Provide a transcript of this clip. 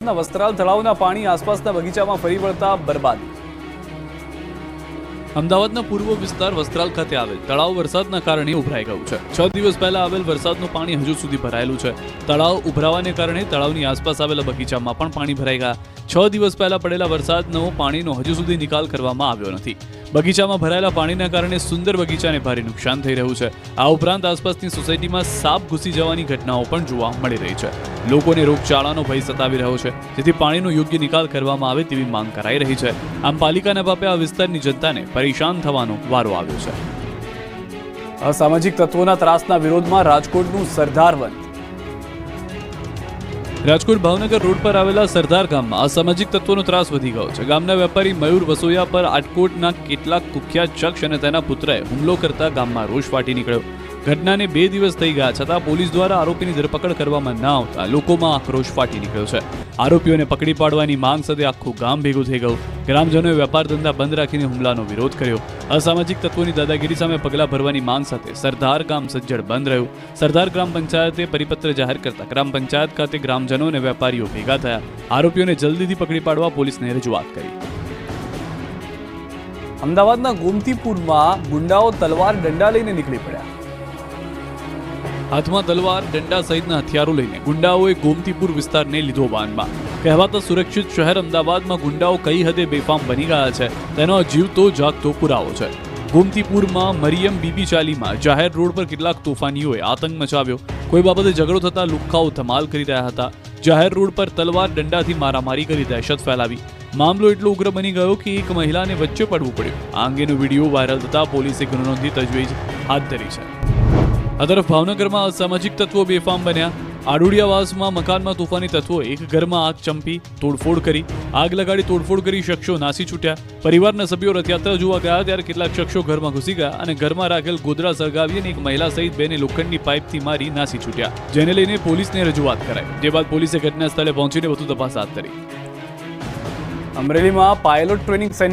વસ્ત્રાલ તળાવના પાણી આસપાસના બગીચામાં ફરી વળતા બરબાદી। અમદાવાદના પૂર્વ વિસ્તાર વસ્ત્રાલ ખાતે આવેલ તળાવ વરસાદના કારણે ઉભરાઈ ગયું છે। 6 દિવસ પહેલા આવેલ વરસાદનું પાણી હજુ સુધી ભરાયેલું છે। તળાવ ઉભરાવાને કારણે તળાવની આસપાસ આવેલા બગીચામાં પણ પાણી ભરાઈ ગયા। 6 દિવસ પહેલા પડેલા વરસાદનો પાણીનો હજુ સુધી નિકાલ કરવામાં આવ્યો નથી। બગીચામાં ભરાયેલા પાણીના કારણે સુંદર બગીચાને ભારે નુકસાન થઈ રહ્યું છે। આ ઉપરાંત આસપાસની સોસાયટીમાં સાપ ઘૂસી જવાની ઘટનાઓ પણ જોવા મળી રહી છે। લોકોને રોગચાળાનો ભય સતાવી રહ્યો છે, જેથી પાણીનો યોગ્ય નિકાલ કરવામાં આવે તેવી માંગ કરાઈ રહી છે। આમ પાલિકાના પાપે આ વિસ્તારની જનતાને પરેશાન થવાનો વારો આવ્યો છે। અસામાજિક તત્વોના ત્રાસના વિરોધમાં રાજકોટનું સરદાર બંધ। રાજકોટ ભાવનગર રોડ પર આવેલા સરદાર ગામમાં અસામાજિક તત્વોનો ત્રાસ વધી ગયો છે। ગામના વેપારી મયુર વસોયા પર આટકોટના કેટલાક કુખ્યાત શખ્સ અને તેના પુત્રએ હુમલો કરતા ગામમાં રોષ ફાટી નીકળ્યો। ઘટનાને 2 દિવસ થઈ ગયા છતાં પોલીસ દ્વારા આરોપીની ધરપકડ કરવામાં ન આવતા લોકોમાં આક્રોશ ફાટી નીકળ્યો છે। આરોપીઓને પકડી પાડવાની માંગ સાથે આખું ગામ ભેગું થઈ ગયું। ગ્રામજનોએ વેપાર ધંધા બંધ રાખીને હુમલાનો વિરોધ કર્યો। અસામાજિક તત્વોની દાદાગીરી સામે પગલાં ભરવાની માંગ સાથે સરદાર ગામ સજ્જડ બંધ રહ્યું। સરદાર ગ્રામ પંચાયતે પરિપત્ર જાહેર કરતા ગ્રામ પંચાયત ખાતે ગ્રામજનો અને વેપારીઓ ભેગા થયા। આરોપીઓને જલ્દીથી પકડી પાડવા પોલીસને રજૂઆત કરી। અમદાવાદના ગોમતીપુરમાં ગુંડાઓ તલવાર દંડા લઈને નીકળી પડ્યા। હાથમાં તલવાર દંડા સહિતના હથિયારો લઈને ગુંડાઓએ ગોમતીપુર વિસ્તારને લીધો બાનમાં। કહેવાતા સુરક્ષિત શહેર અમદાવાદમાં ગુંડાઓ કઈ હદે બેફામ બની ગયા છે તેનો જીવતો જાગતો પુરાવો છે। ગોમતીપુરમાં મરિયમ બીબી ચાલીમાં જાહેર રોડ પર કેટલાક તોફાનીઓએ આતંક મચાવ્યો। કોઈ બાબતે ઝઘડો થતા લુખ્ખાઓ ધમાલ કરી રહ્યા હતા। જાહેર રોડ પર તલવાર દંડાથી મારામારી કરી દહેશત ફેલાવી। મામલો એટલો ઉગ્ર બની ગયો કે એક મહિલાને વચ્ચે પડવું પડ્યું। આ અંગેનો વિડીયો વાયરલ થતા પોલીસે ગુનો નોંધી તજવીજ હાથ ધરી છે। આ તરફ ભાવનગરમાં અસામાજિક તત્વો બેફામ બન્યા। આડોડિયાવાસમાં મકાનમાં તોફાની તત્વોએ એક ઘરમાં આગ ચંપી તોડફોડ કરી। આગ લગાડી તોડફોડ કરી શખ્સો નાસી છૂટ્યા। પરિવારના સભ્યો રથયાત્રા જોવા ગયા ત્યારે કેટલાક શખ્સો ઘરમાં ઘૂસી ગયા અને ઘરમાં રાખેલ ગોદડા સળગાવી અને એક મહિલા સહિત બેને લોખંડની પાઇપથી મારી નાસી છૂટ્યા, જેને લઈને પોલીસને રજૂઆત કરાઈ। જે બાદ પોલીસે ઘટના સ્થળે પહોંચીને વધુ તપાસ હાથ ધરી। અમરેલીમાં પાયલોટ ટ્રેનિંગ સેન્ટર